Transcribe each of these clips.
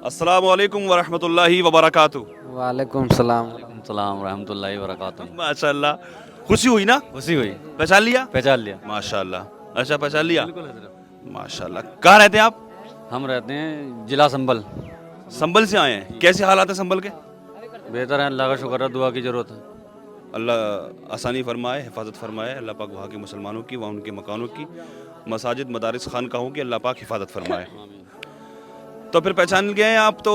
अस्सलाम वालेकुम वरहमतुल्लाहि वबरकातुहू। वालेकुम सलाम। सलाम रहमतुल्लाहि वबरकातुहू। माशाल्लाह, खुशी हुई ना? खुशी हुई, पहचान लिया? पहचान लिया। माशाल्लाह। अच्छा, पहचान लिया? माशाल्लाह। कहाँ रहते हैं आप? हम रहते हैं जिला संभल। संभल से आए हैं। कैसे हालात है संभल के? बेहतर है, अल्लाह का शुक्र है, दुआ की ज़रूरत है। अल्लाह आसानी फरमाए, हिफाजत फरमाए अल्लाह पाक, वहाँ के मुसलमानों की, वहाँ उनके मकानों की, मसाजिद मदारिस खानकाहों की अल्लाह पाक हिफाजत फरमाए। तो फिर पहचान गए हैं आप, तो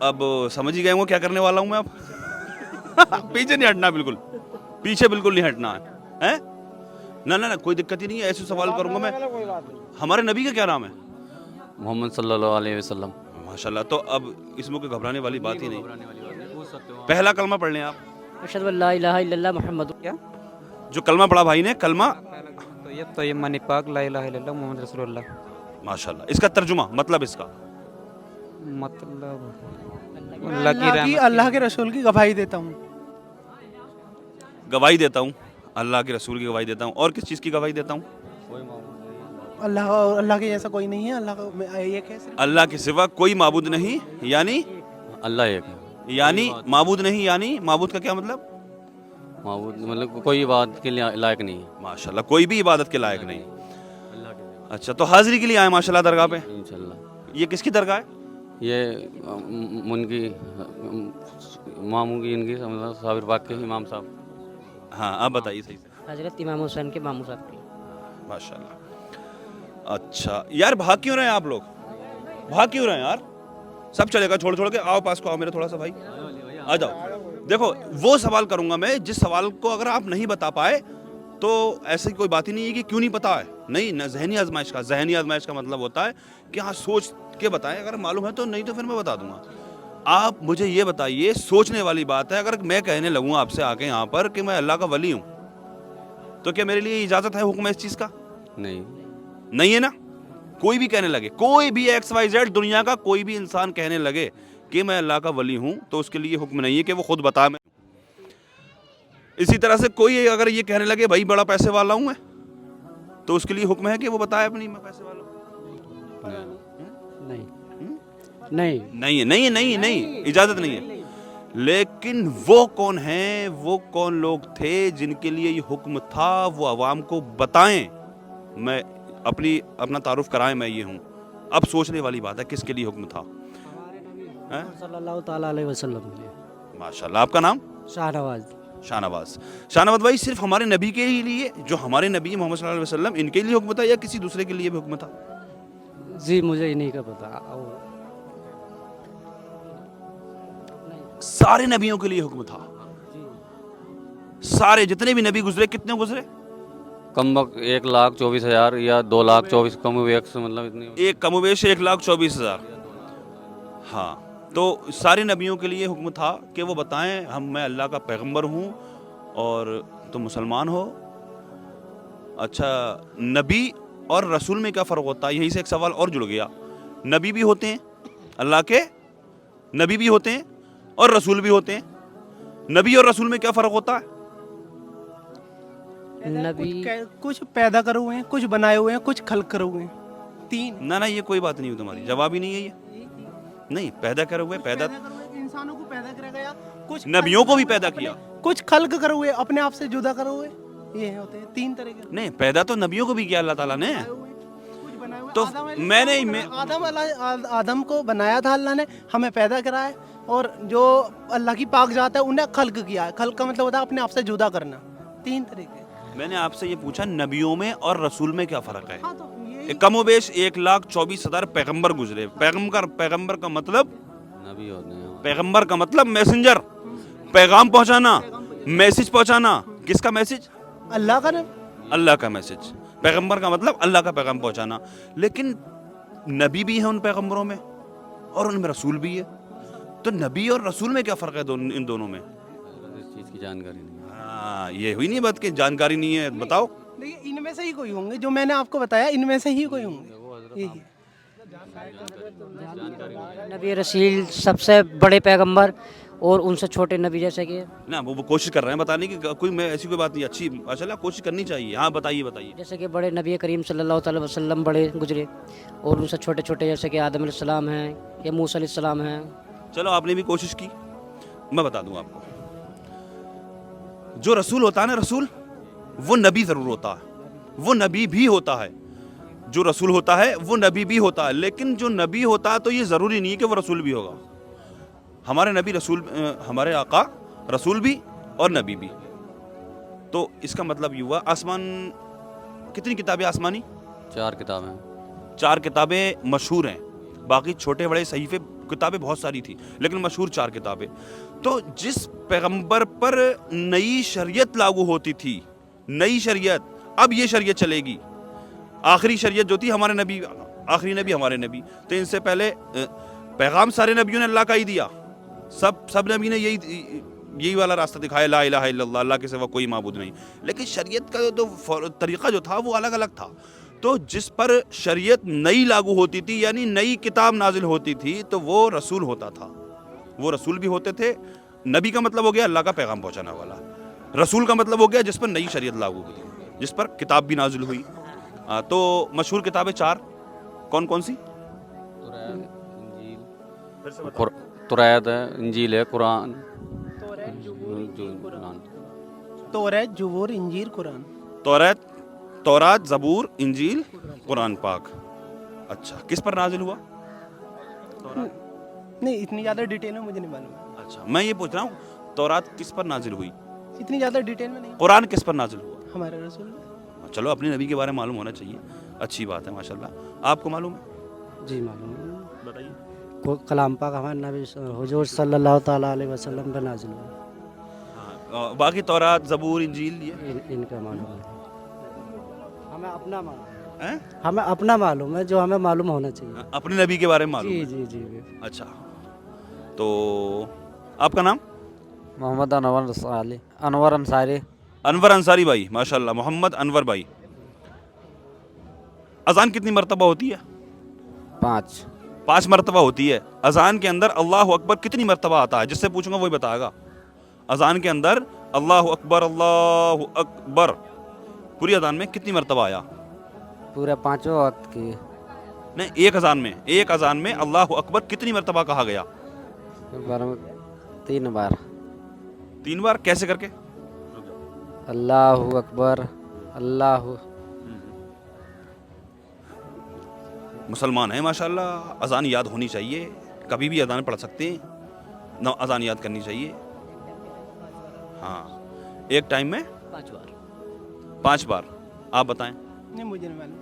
अब समझ ही गए होंगे क्या करने वाला हूँ मैं अब। पीछे नहीं हटना, बिल्कुल पीछे बिल्कुल नहीं हटना है, हैं? ना ना ना, कोई दिक्कत ही नहीं है, ऐसे सवाल करूंगा मैं। हमारे नबी का क्या नाम है? मोहम्मद सल्लल्लाहु अलैहि वसल्लम। माशाल्लाह। तो अब इसमें कोई घबराने वाली बात ही नहीं। पहला कलमा पढ़ लें आप। अशहदु अल्ला इलाहा इल्लल्लाह मुहम्मद क्या जो कलमा पढ़ा भाई ने, कलमा तो ये मनी पाक ला इलाहा इल्लल्लाह मोहम्मद रसूलुल्लाह। माशाल्लाह। इसका तर्जुमा, मतलब इसका मतलब अल्लाह के रसूल की गवाही देता हूँ। गवाही देता हूँ, अल्लाह के रसूल की गवाही देता हूँ। और किस चीज़ की गवाही देता हूँ? अल्लाह के जैसा कोई नहीं है, अल्लाह का एक है सिर्फ। अल्लाह के सिवा कोई माबूद नहीं, यानी अल्लाह एक है। माबूद नहीं, यानी माबूद का क्या मतलब? माबूद मतलब कोई इबादत के लिए लायक नहीं है। माशाल्लाह, कोई भी इबादत के लायक नहीं। अच्छा, तो हाजिरी के लिए आए माशाल्लाह दरगाह पे। इंशाल्लाह। ये किसकी दरगाह है? ये उनकी मामू की, इनकी मतलब साबिर पाक के इमाम साहब। हाँ, आप बताइए सही से। हजरत इमाम हुसैन के मामू साहब की। माशाल्लाह। अच्छा यार, भाग क्यों रहे हैं आप लोग? भाग क्यों रहे हैं यार? सब चलेगा, छोड़ छोड़ के आओ, पास को आओ मेरे, थोड़ा सा भाई आ जाओ। देखो, वो सवाल करूंगा मैं जिस सवाल को अगर आप नहीं बता पाए तो ऐसी कोई बात ही नहीं है कि क्यों नहीं पता है। नहीं ना, जहनी आजमाइश का मतलब होता है कि हाँ सोच के बताएं, अगर मालूम है तो, नहीं तो फिर मैं बता दूंगा। आप मुझे ये बताइए, सोचने वाली बात है, अगर मैं कहने लगूँ आपसे आके यहाँ पर कि मैं अल्लाह का वली हूँ, तो क्या मेरे लिए इजाज़त है, हुक्म है इस चीज़ का? नहीं है ना? कोई भी कहने लगे, कोई भी XYZ दुनिया का कोई भी इंसान कहने लगे कि मैं अल्लाह का वली हूँ, तो उसके लिए हुक्म नहीं है कि वो खुद बताए मैं। इसी तरह से कोई अगर ये कहने लगे भाई बड़ा पैसे वाला हूँ मैं, तो उसके लिए हुक्म है कि वो बताए अपनी मैं पैसे वाला हूँ। नहीं, इजाजत नहीं है। लेकिन वो कौन है, वो कौन लोग थे जिनके लिए ये हुक्म था, वो अवाम को बताएं, मैं अपना तारुफ कराएं, मैं ये हूँ। अब सोचने वाली बात है, किसके लिए हुक्म था? सल्लल्लाहु ताला अलैहि वसल्लम। माशाल्लाह। आपका नाम? शाहनवाज भाई, सिर्फ हमारे नबी के लिए, जो हमारे नबी मोहम्मद सल्लल्लाहु अलैहि वसल्लम, इनके लिए हुक्म था या किसी दूसरे के लिए भी हुक्म था? जी मुझे इन्हीं का पता। सारे नबियों के लिए हुक्म था। सारे जितने भी नबी गुजरे, कितने गुजरे? कम 1,24,000 या 2,24,000 मतलब इतनी। एक कमोबेश 1,24,000। हाँ, तो सारे नबियों के लिए हुक्म था कि वो बताएं मैं अल्लाह का पैगंबर हूँ और तुम मुसलमान हो। अच्छा, नबी और रसूल में क्या फ़र्क होता है? यहीं से एक सवाल और जुड़ गया। नबी भी होते हैं, अल्लाह के नबी भी होते हैं और रसूल भी होते हैं। नबी और रसूल में क्या फ़र्क होता है? नबी कुछ पैदा करे हुए हैं, कुछ बनाए हुए हैं, कुछ खल्क करे हुए हैं। तीन। ना ये कोई बात नहीं हुई तुम्हारी, जवाब ही नहीं है ये। नहीं, पैदा करे हुए, इंसानों को पैदा किया गया, कुछ नबियों को भी पैदा किया, कुछ खल्क करे हुए, अपने आप से जुदा करे हुए, ये होते हैं तीन तरह के। नहीं, पैदा तो नबियों को भी किया अल्लाह ताला ने। तो आदम को बनाया था अल्लाह ने, हमें पैदा कराया, और जो अल्लाह की पाक जात है उन्हें खल्क किया है। खल्क का मतलब होता है अपने आप से जुदा करना। तीन तरीके। मैंने आपसे ये पूछा नबियों में और रसूल में क्या फ़र्क है? हाँ, तो कमोबेश 1,24,000 पैगंबर गुजरे। पैगंबर का मतलब नबी होते हैं। पैगंबर का मतलब मैसेंजर, पैगाम पहुंचाना, मैसेज पहुंचाना। किसका मैसेज? अल्लाह का ना, अल्लाह का मैसेज। पैगंबर का मतलब अल्लाह का पैगाम पहुंचाना। लेकिन नबी भी है उन पैगंबरों में और उनमें रसूल भी है, तो नबी और रसूल में क्या फ़र्क है इन दोनों में? इस चीज़ की जानकारी नहीं। हाँ, ये हुई नहीं बात कि जानकारी नहीं है। बताओ। देखिए इनमें से ही कोई होंगे, जो मैंने आपको बताया इनमें से ही कोई होंगे। यही नबी रसूल सबसे बड़े पैगंबर, और उनसे छोटे नबी जैसे कि ना वो कोशिश कर रहे हैं बताने की, कोई मैं ऐसी कोई बात नहीं, अच्छी माशाल्लाह कोशिश करनी चाहिए। हाँ बताइए बताइए। जैसे कि बड़े नबी करीम सल्लल्लाहु अलैहि वसल्लम बड़े गुजरे, और उनसे छोटे छोटे जैसे कि आदम अलैहिस्सलाम हैं या मूसा अलैहिस्सलाम हैं। चलो आपने भी कोशिश की, मैं बता दूं आपको, जो रसूल होता है ना, रसूल वो नबी जरूर होता है, वो नबी भी होता है। जो रसूल होता है वो नबी भी होता है, लेकिन जो नबी होता है तो ये ज़रूरी नहीं है कि वो रसूल भी होगा। हमारे नबी रसूल, हमारे आका रसूल भी और नबी भी। तो इसका मतलब ये हुआ, आसमान कितनी किताबें आसमानी? 4 किताबें। 4 किताबें मशहूर हैं, बाकी छोटे बड़े सहीफे किताबें बहुत सारी थी, लेकिन मशहूर 4 किताबें। तो जिस पैगंबर पर नई शरीयत लागू होती थी, नई शरीयत, अब ये शरीयत चलेगी, आखिरी शरीयत जो थी हमारे नबी, आखिरी नबी हमारे नबी, तो इनसे पहले पैगाम सारे नबियों ने अल्लाह का ही दिया, सब नबी ने यही वाला रास्ता दिखाया, ला इलाहा इल्लल्लाह, अल्लाह के सिवा कोई माबूद नहीं। लेकिन शरीयत का तो तरीका जो था वो अलग अलग था। तो जिस पर शरीयत नई लागू होती थी, यानी नई किताब नाजिल होती थी, तो वो रसूल होता था। वो रसूल भी होते थे। नबी का मतलब हो गया अल्लाह का पैगाम पहुंचाने वाला, रसूल का मतलब हो गया जिस पर नई शरीयत लागू हुई, जिस पर किताब भी नाजिल हुई। तो मशहूर किताबें 4 कौन कौन सी? तुरैद है, इंजील है, कुरान। तौरात, ज़बूर, इंजील, कुरान। तौरात, ज़बूर, इंजील, कुरान पाक। अच्छा, किस पर नाजिल हुआ? नहीं, इतनी ज़्यादा डिटेल में मुझे नहीं मालूम। अच्छा, मैं ये पूछ रहा हूँ, तौरात किस पर नाजिल हुई? इतनी ज़्यादा डिटेल में नहीं। कुरान किस पर नाजिल हुआ? हमारे रसूल। चलो अपने नबी के बारे में मालूम होना चाहिए, अच्छी बात है माशाल्लाह। आपको मालूम है? जी मालूम है। बताइए। कलाम पाक हमारे नबी हुजूर सल्लल्लाहु ताला अलैहि वसल्लम पर नाज़िल हुआ। हाँ, बाकी तौरात, ज़बूर, इंजील ये इनका मालूम है, हमें अपना मालूम है, हैं? हमें अपना मालूम है जो हमें मालूम होना चाहिए। अपने नबी के बारे में मालूम जी है? जी जी। अच्छा, तो आपका नाम? मोहम्मद अनवर अंसारी। अनवर अंसारी भाई, माशाल्लाह, मोहम्मद अनवर भाई। अजान कितनी मरतबा होती है? 5 मरतबा होती है। अजान के अंदर अल्लाह अकबर कितनी मरतबा आता है? जिससे पूछूंगा वही बताएगा। अजान के अंदर अल्लाह अकबर पूरी अजान में कितनी मरतबा आया? पूरे 5 वक्त की। नहीं, एक अजान में अल्लाह अकबर कितनी मरतबा कहा गया? 3 बार। 3 बार कैसे करके? अल्लाहु अकबर, अल्लाहु। मुसलमान है माशाल्लाह, अजान याद होनी चाहिए, कभी भी अजान पढ़ सकते हैं ना, अजान याद करनी चाहिए। हाँ, एक टाइम में 5 बार। 5 बार। आप बताएं। नहीं, मुझे नहीं मालूम।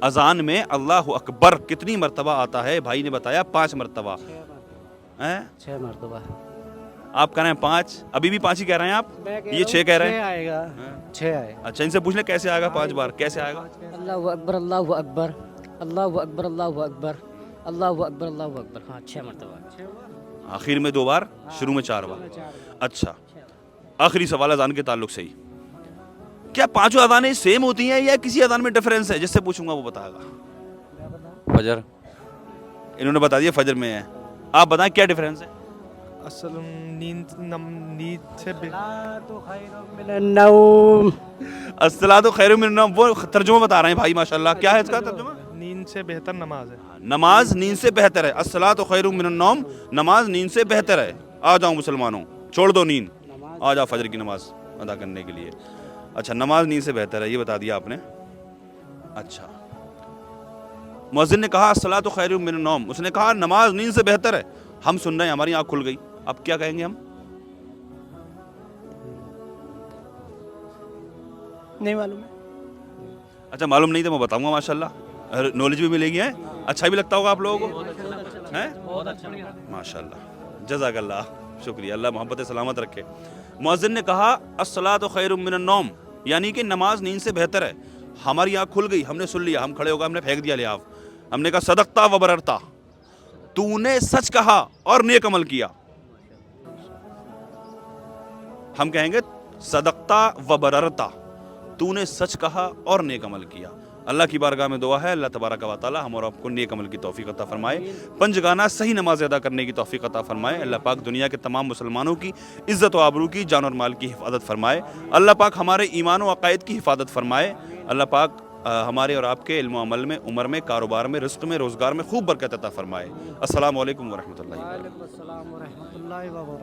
अजान में अल्लाह अकबर कितनी मरतबा आता है? भाई ने बताया 5 मरतबा। 6 मरतबा। आप कह रहे हैं 5, अभी भी 5 ही कह रहे हैं आप? ये 6 कह रहे हैं। आएगा, 6 आएगा। अच्छा, इनसे पूछ ले कैसे आएगा 5 बार, कैसे आएगा? अल्लाहु अकबर, अल्लाहु अकबर, अल्लाहु अकबर, अल्लाहु अकबर, अल्लाहु अकबर, अल्लाहु अकबर। हाँ, 6 मरतबा। आखिर में 2 बार, शुरू में 4 बार। अच्छा, आखिरी सवाल अजान के ताल्लुक से ही, क्या 5 अजानें सेम होती हैं या किसी अजान में डिफरेंस है? जिससे पूछूंगा वो बताएगा। फजर। इन्होंने बता दिया फजर में है, आप बताएं क्या डिफरेंस है? असल नींद से नौम। अस्सलातु खैरुम मिनन नौम, वो तर्जुमा बता रहे हैं भाई माशाल्लाह। क्या है इसका तर्जुमा? नींद से बेहतर नमाज है। नमाज नींद से बेहतर है। अस्सलातु खैरुम मिनन नौम, नमाज नींद से बेहतर है। आ जाओ मुसलमानों, छोड़ दो नींद, आ जाओ फजर की नमाज अदा करने के लिए। अच्छा, नमाज नींद से बेहतर है, ये बता दिया आपने। अच्छा, मुअज्जिन ने कहा अस्सलातु खैरुम मिनन नौम, उसने कहा नमाज नींद से बेहतर है। हम सुन रहे हैं, हमारी आँख खुल गई। अब क्या कहेंगे हम? नहीं मालूम है। अच्छा, मालूम नहीं तो मैं बताऊंगा माशाल्लाह, नॉलेज भी मिलेगी है, अच्छा भी लगता होगा आप लोगों को, हैं? माशाल्लाह, जज़ाकल्लाह, शुक्रिया, अल्लाह मोहब्बत सलामत रखे। मुअज्जिन ने कहा अस्सलातु खैरुम मिनन नौम, यानी कि नमाज नींद से बेहतर है। हमारी आँख खुल गई, हमने सुन लिया, हम खड़े हो गए, हमने फेंक दिया लिहाफ, हमने कहा सदकता व बररता, तूने सच कहा और नेक अमल किया। हम कहेंगे सदकता व बररता, तूने सच कहा और नेक अमल किया। अल्लाह की बारगाह में दुआ है अल्लाह तबारक व तआला हम और आपको नेक अमल की तौफीक अता फरमाए, पंजगाना सही नमाज अदा करने की तौफीक अता फरमाए। अल्लाह पाक दुनिया के तमाम मुसलमानों की इज़्ज़त व आबरू की, जान और माल की हिफाजत फरमाए। अल्लाह पाक हमारे ईमान व अक़ायद की हिफाजत फरमाए। अल्लाह पाक हमारे और आपके इल्म अमल में, उम्र में, कारोबार में, रिज़्क़ में, रोज़गार में खूब बरकत अता फरमाए। अस्सलामु अलैकुम व रहमतुल्लाहि व बरकातहू।